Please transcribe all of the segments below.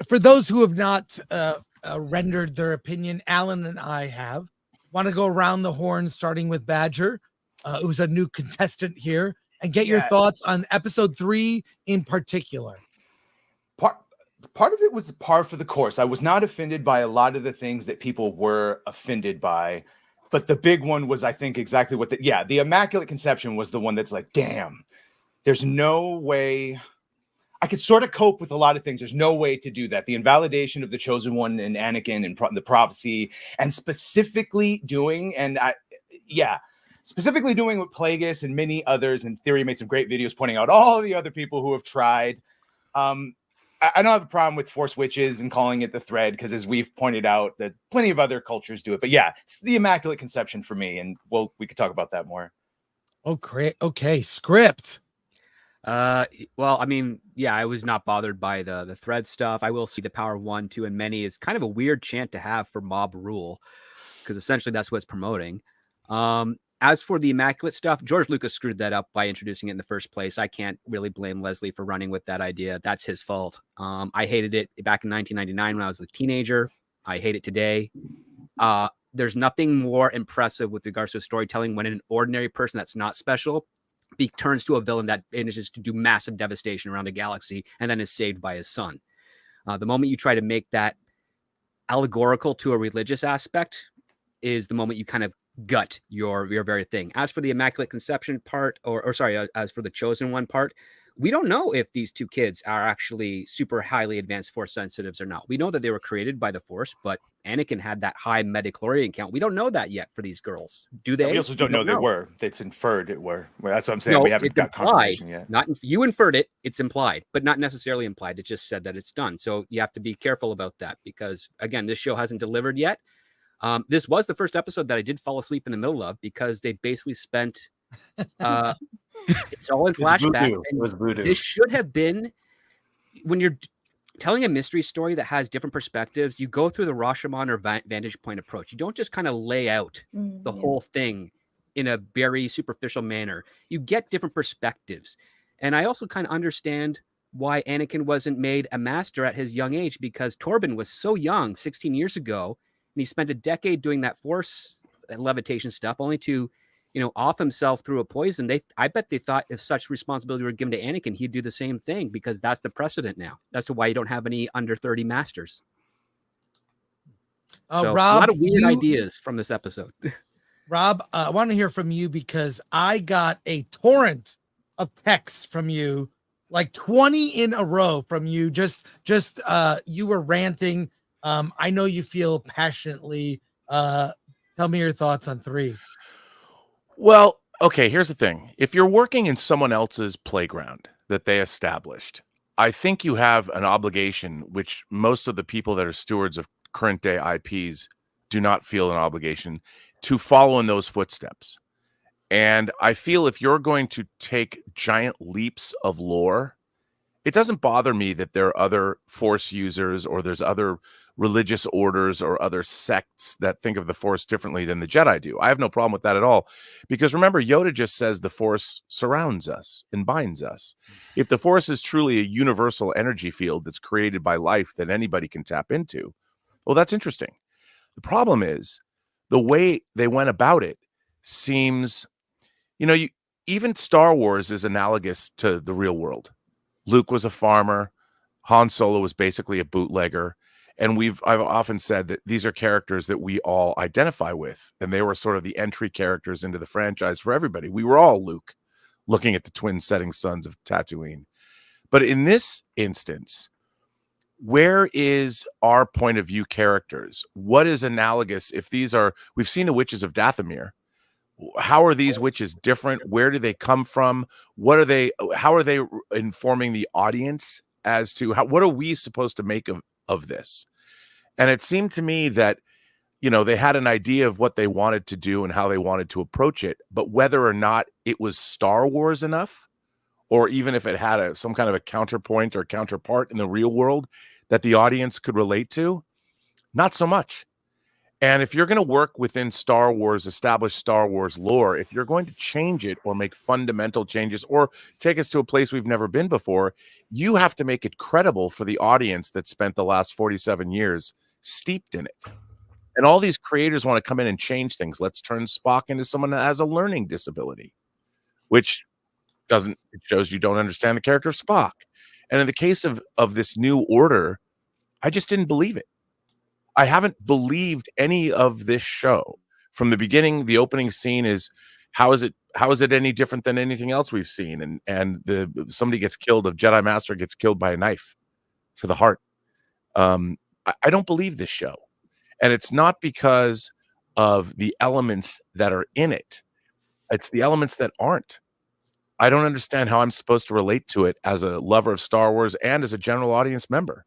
For those who have not rendered their opinion, Alan and I want to go around the horn, starting with Badger, who's a new contestant here, and get your thoughts on episode 3 in particular. Part of it was par for the course. I was not offended by a lot of the things that people were offended by, but the big one was, I think, exactly what the Immaculate Conception was the one that's like, damn, there's no way. I could sort of cope with a lot of things. There's no way to do that. The invalidation of the Chosen One and Anakin and the prophecy, and specifically doing what Plagueis and many others in Theory made some great videos pointing out all the other people who have tried. I don't have a problem with Force Witches and calling it the thread, because as we've pointed out, that plenty of other cultures do it. But yeah, it's the Immaculate Conception for me, and we could talk about that more. Oh, great. Okay, script. Well, I mean, yeah, I was not bothered by the thread stuff. I will see the power of 1, 2, and many is kind of a weird chant to have for mob rule, because essentially that's what it's promoting. As for the Immaculate stuff, George Lucas screwed that up by introducing it in the first place. I can't really blame Leslie for running with that idea. That's his fault. I hated it back in 1999 when I was a teenager. I hate it today. There's nothing more impressive with regards to storytelling when an ordinary person that's not special turns to a villain that manages to do massive devastation around a galaxy and then is saved by his son. The moment you try to make that allegorical to a religious aspect is the moment you kind of gut your very thing. As for the Immaculate Conception part, as for the Chosen One part, we don't know if these two kids are actually super highly advanced Force sensitives or not. We know that they were created by the Force, but Anakin had that high midichlorian count. We don't know that yet for these girls. Do they? We also don't know they were. It's inferred it were. Well, that's what I'm saying. No, we haven't got confirmation yet. You inferred it. It's implied, but not necessarily implied. It just said that it's done. So you have to be careful about that, because again, this show hasn't delivered yet. This was the first episode that I did fall asleep in the middle of, because they basically spent it's all in flashback. It was voodoo. This should have been, when you're telling a mystery story that has different perspectives, you go through the Rashomon or vantage point approach. You don't just kind of lay out the whole thing in a very superficial manner. You get different perspectives. And I also kind of understand why Anakin wasn't made a master at his young age, because Torben was so young 16 years ago. And he spent a decade doing that Force levitation stuff, only to, off himself through a poison. I bet they thought if such responsibility were given to Anakin, he'd do the same thing, because that's the precedent now. That's why you don't have any under 30 masters. So, Rob, a lot of weird ideas from this episode. Rob, I want to hear from you, because I got a torrent of texts from you, like 20 in a row from you. Just you were ranting. I know you feel passionately. Tell me your thoughts on 3. Well, okay, here's the thing. If you're working in someone else's playground that they established, I think you have an obligation, which most of the people that are stewards of current day IPs do not feel an obligation, to follow in those footsteps. And I feel if you're going to take giant leaps of lore, it doesn't bother me that there are other Force users, or there's other religious orders or other sects that think of the Force differently than the Jedi do. I have no problem with that at all, because remember, Yoda just says the Force surrounds us and binds us. If the Force is truly a universal energy field that's created by life that anybody can tap into, well, that's interesting. The problem is the way they went about it seems, even Star Wars is analogous to the real world. Luke was a farmer. Han Solo was basically a bootlegger. And I've often said that these are characters that we all identify with. And they were sort of the entry characters into the franchise for everybody. We were all Luke, looking at the twin setting suns of Tatooine. But in this instance, where is our point of view characters? What is analogous? If we've seen the Witches of Dathomir. How are these witches different? Where do they come from? How are they informing the audience as to what are we supposed to make of this? And it seemed to me that, they had an idea of what they wanted to do and how they wanted to approach it, but whether or not it was Star Wars enough, or even if it had some kind of a counterpoint or counterpart in the real world that the audience could relate to, not so much. And if you're going to work within Star Wars, established Star Wars lore, if you're going to change it or make fundamental changes or take us to a place we've never been before, you have to make it credible for the audience that spent the last 47 years steeped in it. And all these creators want to come in and change things. Let's turn Spock into someone that has a learning disability, which it shows you don't understand the character of Spock. And in the case of this new order, I just didn't believe it. I haven't believed any of this show from the beginning. The opening scene is how is it any different than anything else we've seen? And somebody gets killed, a Jedi Master gets killed by a knife to the heart. I don't believe this show, and it's not because of the elements that are in it. It's the elements that aren't. I don't understand how I'm supposed to relate to it as a lover of Star Wars and as a general audience member.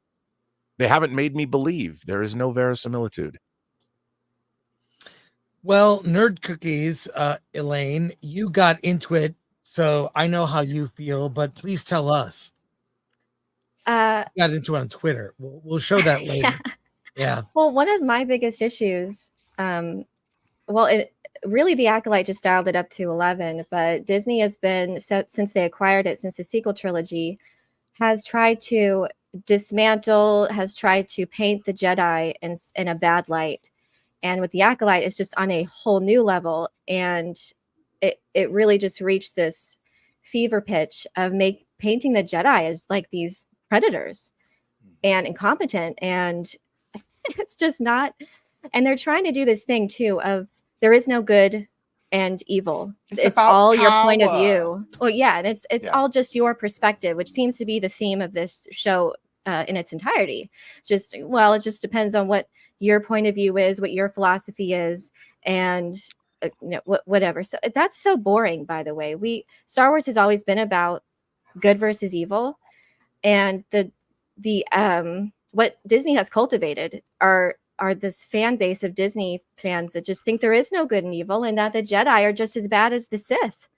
They haven't made me believe. There is no verisimilitude. Well, Nerd Cookies, Elaine, you got into it, so I know how you feel, but please tell us. Got into it on Twitter. We'll show that later. Yeah. Well, one of my biggest issues, really the Acolyte just dialed it up to 11, but Disney has been, since they acquired it, since the sequel trilogy, has tried to dismantle, has tried to paint the Jedi in a bad light. And with the Acolyte, it's just on a whole new level. And it really just reached this fever pitch of painting the Jedi as like these predators and incompetent. And it's just not. And they're trying to do this thing too of there is no good and evil. It's all your point of view. Well, yeah, and it's all just your perspective, which seems to be the theme of this show in its entirety. It's just, well, it just depends on what your point of view is, what your philosophy is, and whatever. So that's so boring, by the way. Star Wars has always been about good versus evil, and what Disney has cultivated are this fan base of Disney fans that just think there is no good and evil, and that the Jedi are just as bad as the Sith.